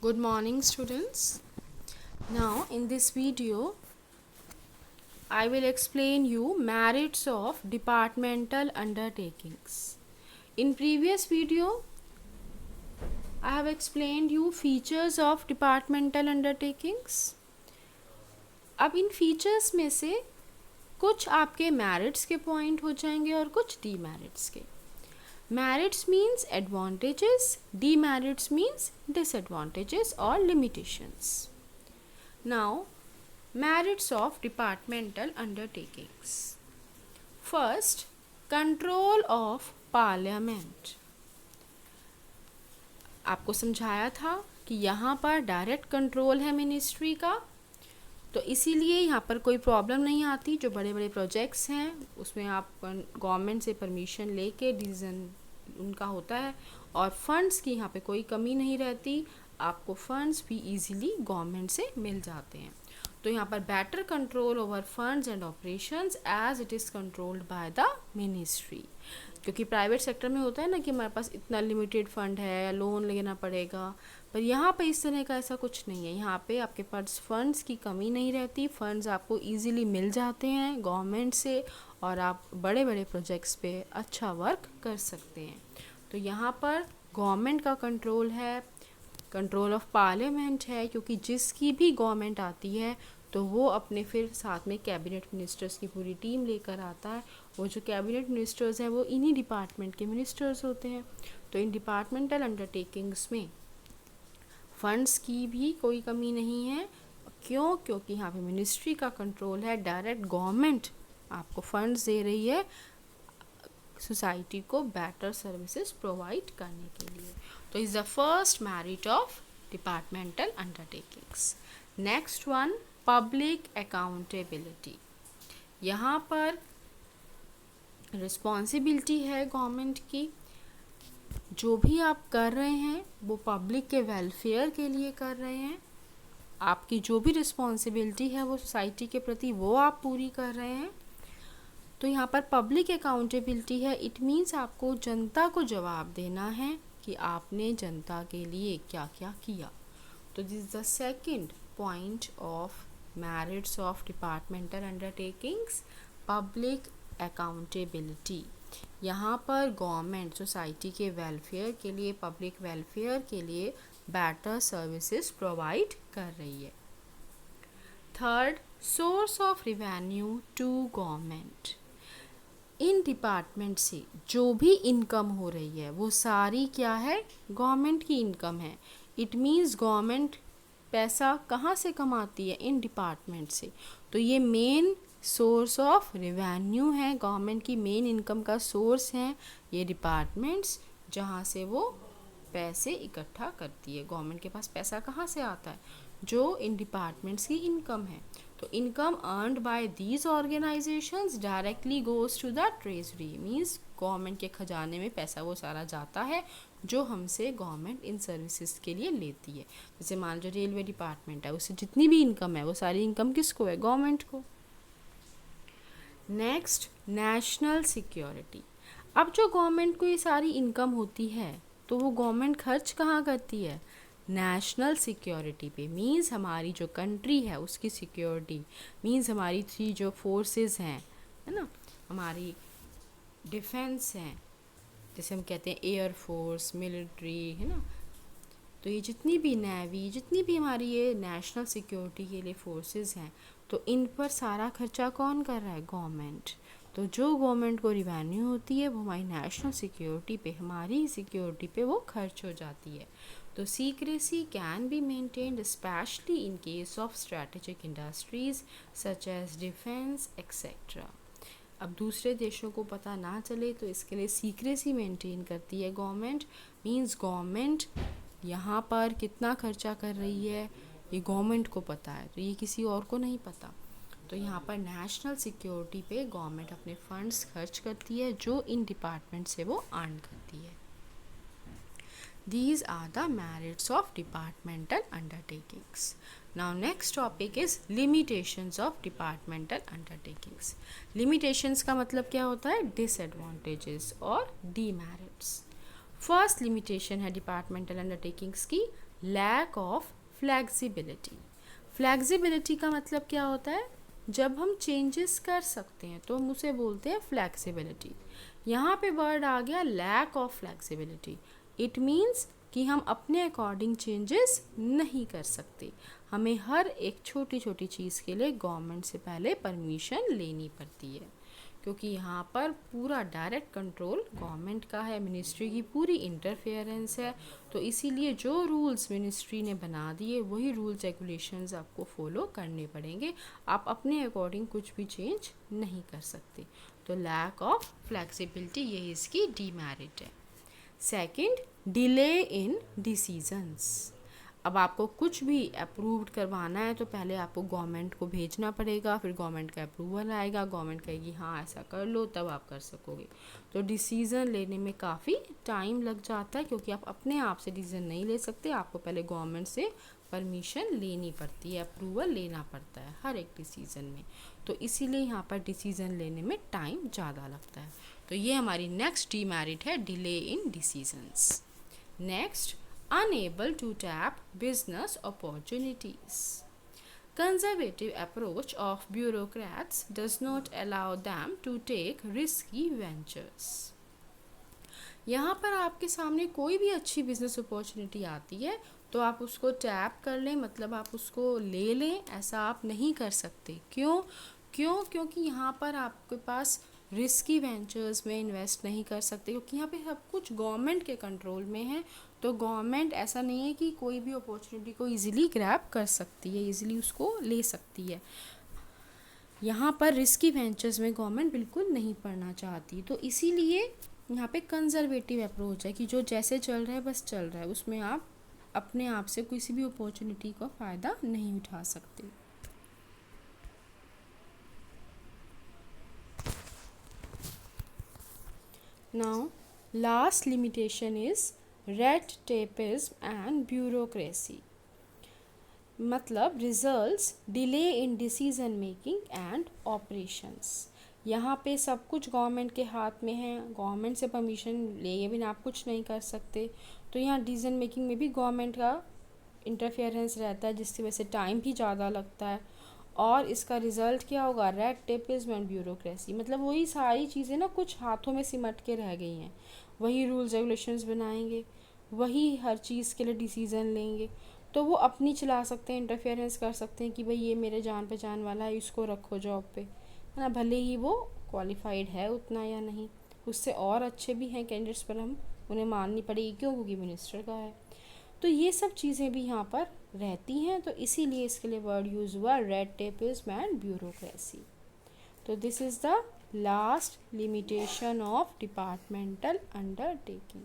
Good morning, students. Now, in this video, I will explain you merits of departmental undertakings. In previous video, I have explained you features of departmental undertakings. अब इन features में से कुछ आपके merits के point हो जाएंगे और कुछ डीमेरिट्स के. Merits means advantages, demerits means disadvantages or limitations. Now, merits of departmental undertakings. First, control of parliament. आपको समझाया था कि यहाँ पर डायरेक्ट कंट्रोल है मिनिस्ट्री का, तो इसीलिए यहाँ पर कोई प्रॉब्लम नहीं आती. जो बड़े बड़े प्रोजेक्ट्स हैं उसमें आप गवर्नमेंट से परमिशन लेके डिसीजन उनका होता है, और फंड्स की यहाँ पे कोई कमी नहीं रहती. आपको फंड्स भी इजीली गवर्नमेंट से मिल जाते हैं. तो यहाँ पर better control over funds and operations as it is controlled by the ministry. क्योंकि प्राइवेट सेक्टर में होता है ना कि हमारे पास इतना लिमिटेड फंड है या लोन लेना पड़ेगा, पर यहाँ पे इस तरह का ऐसा कुछ नहीं है. यहाँ पे आपके पास फंड्स की कमी नहीं रहती, फंड्स आपको इजीली मिल जाते हैं गवर्नमेंट से, और आप बड़े बड़े प्रोजेक्ट्स पे अच्छा वर्क कर सकते हैं. तो यहाँ पर गवर्नमेंट का कंट्रोल है, कंट्रोल ऑफ पार्लियामेंट है, क्योंकि जिसकी भी गवर्नमेंट आती है तो वो अपने फिर साथ में कैबिनेट मिनिस्टर्स की पूरी टीम लेकर आता है. वो जो कैबिनेट मिनिस्टर्स हैं वो इन्हीं डिपार्टमेंट के मिनिस्टर्स होते हैं. तो इन डिपार्टमेंटल अंडरटेकिंग्स में फंड्स की भी कोई कमी नहीं है. क्यों? क्योंकि यहाँ पे मिनिस्ट्री का कंट्रोल है, डायरेक्ट गवर्नमेंट आपको फंड्स दे रही है सोसाइटी को बेटर सर्विसेज प्रोवाइड करने के लिए. तो is the first merit of departmental undertakings. Next one, public accountability. यहाँ पर रिस्पॉन्सिबिलिटी है गवर्नमेंट की. जो भी आप कर रहे हैं वो पब्लिक के वेलफेयर के लिए कर रहे हैं. आपकी जो भी रिस्पॉन्सिबिलिटी है वो सोसाइटी के प्रति वो आप पूरी कर रहे हैं. तो यहाँ पर पब्लिक अकाउंटेबिलिटी है. इट मीन्स आपको जनता को जवाब देना है कि आपने जनता के लिए क्या क्या किया. तो this is the second point of merits of departmental undertakings, public accountability. यहाँ पर गवर्नमेंट सोसाइटी के वेलफेयर के लिए, पब्लिक वेलफेयर के लिए बेटर सर्विसेज प्रोवाइड कर रही है. Third, source of revenue to government. इन डिपार्टमेंट से जो भी इनकम हो रही है वो सारी क्या है? गवर्नमेंट की इनकम है. इट मीन्स गवर्नमेंट पैसा कहाँ से कमाती है? इन डिपार्टमेंट से. तो ये मेन सोर्स ऑफ रिवेन्यू है, गवर्नमेंट की मेन इनकम का सोर्स है ये डिपार्टमेंट्स, जहाँ से वो पैसे इकट्ठा करती है. गवर्नमेंट के पास पैसा कहाँ से आता है? जो इन डिपार्टमेंट्स की इनकम है. तो income earned by these organisations directly goes to the treasury. Means government के खजाने में पैसा वो सारा जाता है जो हमसे गवर्नमेंट इन सर्विसेज के लिए लेती है. जैसे मान लो रेलवे डिपार्टमेंट है, उससे जितनी भी इनकम है वो सारी इनकम किसको है? गवर्नमेंट को. Next, national security. अब जो गवर्नमेंट को ये सारी इनकम होती है तो वो गवर्नमेंट खर्च कहाँ करती है? नेशनल सिक्योरिटी पे. मीन्स हमारी जो कंट्री है उसकी सिक्योरिटी, मीन्स हमारी थ्री जो फोर्सेस हैं, है ना, हमारी डिफेंस हैं, जैसे हम कहते हैं एयर फोर्स, मिलिट्री, है ना. तो ये जितनी भी नेवी, जितनी भी हमारी ये नेशनल सिक्योरिटी के लिए फोर्सेस हैं, तो इन पर सारा खर्चा कौन कर रहा है? गवर्नमेंट. तो जो गवर्नमेंट को रिवेन्यू होती है वो हमारी नेशनल सिक्योरिटी पे, हमारी सिक्योरिटी पे वो खर्च हो जाती है. तो secrecy can be maintained specially in case of strategic industries such as defence etcetera. अब दूसरे देशों को पता ना चले तो इसके लिए सीक्रेसी मेंटेन करती है गवर्नमेंट. मींस गवर्नमेंट यहाँ पर कितना खर्चा कर रही है ये गवर्नमेंट को पता है, तो ये किसी और को नहीं पता. तो यहाँ पर नेशनल सिक्योरिटी पे गवर्नमेंट अपने फंड्स खर्च करती है जो इन डिपार्टमेंट से वो अर्न करती है. These are the merits of departmental undertakings. Now next topic is limitations of departmental undertakings. Limitations का मतलब क्या होता है? Disadvantages और demerits. फर्स्ट लिमिटेशन है डिपार्टमेंटल अंडरटेकिंग्स की, लैक ऑफ फ्लेक्सिबिलिटी। फ्लेक्सिबिलिटी का मतलब क्या होता है? जब हम चेंजेस कर सकते हैं तो हम उसे बोलते हैं फ्लेक्सिबिलिटी। यहाँ पे वर्ड आ गया lack of flexibility. It means कि हम अपने अकॉर्डिंग चेंजेस नहीं कर सकते। हमें हर एक छोटी छोटी चीज़ के लिए गवर्नमेंट से पहले परमिशन लेनी पड़ती है, क्योंकि यहाँ पर पूरा डायरेक्ट कंट्रोल गवर्नमेंट का है, मिनिस्ट्री की पूरी इंटरफेरेंस है। तो इसीलिए जो रूल्स मिनिस्ट्री ने बना दिए वही रूल्स रेगुलेशंस आपको फॉलो करने पड़ेंगे। आप अपने अकॉर्डिंग कुछ भी चेंज नहीं कर सकते। तो लैक ऑफ फ्लेक्सिबिलिटी ये इसकी डीमेरिट है। Second, delay in decisions. अब आपको कुछ भी अप्रूव्ड करवाना है तो पहले आपको गवर्नमेंट को भेजना पड़ेगा, फिर गवर्नमेंट का अप्रूवल आएगा, गवर्नमेंट कहेगी हाँ ऐसा कर लो, तब आप कर सकोगे। तो डिसीज़न लेने में काफ़ी टाइम लग जाता है, क्योंकि आप अपने आप से डिसीज़न नहीं ले सकते, आपको पहले गवर्नमेंट से परमिशन लेनी पड़ती है, अप्रूवल लेना पड़ता है हर एक डिसीज़न में। तो इसीलिए यहाँ पर डिसीज़न लेने में टाइम ज़्यादा लगता है। तो ये हमारी नेक्स्ट डीमेरिट है, delay in decisions. Next, unable to tap business opportunities. Conservative approach of bureaucrats does not allow them to take risky ventures. यहाँ पर आपके सामने कोई भी अच्छी बिजनेस अपॉर्चुनिटी आती है तो आप उसको टैप कर लें, मतलब आप उसको ले लें, ऐसा आप नहीं कर सकते। क्योंकि यहाँ पर आपके पास रिस्की वेंचर्स में इन्वेस्ट नहीं कर सकते, क्योंकि यहाँ पे सब कुछ गवर्नमेंट के कंट्रोल में है। तो गवर्नमेंट ऐसा नहीं है कि कोई भी अपॉर्चुनिटी को इजीली ग्रैब कर सकती है, इजीली उसको ले सकती है। यहाँ पर रिस्की वेंचर्स में गवर्नमेंट बिल्कुल नहीं पढ़ना चाहती। तो इसीलिए यहाँ पे कंजर्वेटिव अप्रोच है कि जो जैसे चल रहा है बस चल रहा है, उसमें आप अपने आप से किसी भी अपॉर्चुनिटी का फ़ायदा नहीं उठा सकते। Now, last limitation is red tapeism and bureaucracy. मतलब results delay in decision making and operations. यहाँ पे सब कुछ गवर्नमेंट के हाथ में है, गवर्नमेंट से परमिशन लिए बिना आप कुछ नहीं कर सकते। तो यहाँ डिसीजन मेकिंग में भी गवर्नमेंट का इंटरफेरेंस रहता है, जिसकी वजह से टाइम भी ज़्यादा लगता है। और इसका रिज़ल्ट क्या होगा? Red tapism and bureaucracy. मतलब वही सारी चीज़ें ना कुछ हाथों में सिमट के रह गई हैं, वही रूल्स रेगुलेशंस बनाएंगे, वही हर चीज़ के लिए डिसीज़न लेंगे। तो वो अपनी चला सकते हैं, इंटरफेरेंस कर सकते हैं कि भाई ये मेरे जान पहचान वाला है, इसको रखो जॉब पे, है ना, भले ही वो क्वालिफाइड है उतना या नहीं, उससे और अच्छे भी हैं कैंडिडेट्स, पर हम उन्हें माननी पड़ेगी। क्यों? क्योंकि मिनिस्टर का है। तो ये सब चीज़ें भी यहाँ पर रहती हैं, तो इसीलिए इसके लिए वर्ड यूज़ हुआ रेड टेपिज्म एंड ब्यूरोक्रेसी। तो this is the last limitation of departmental undertaking.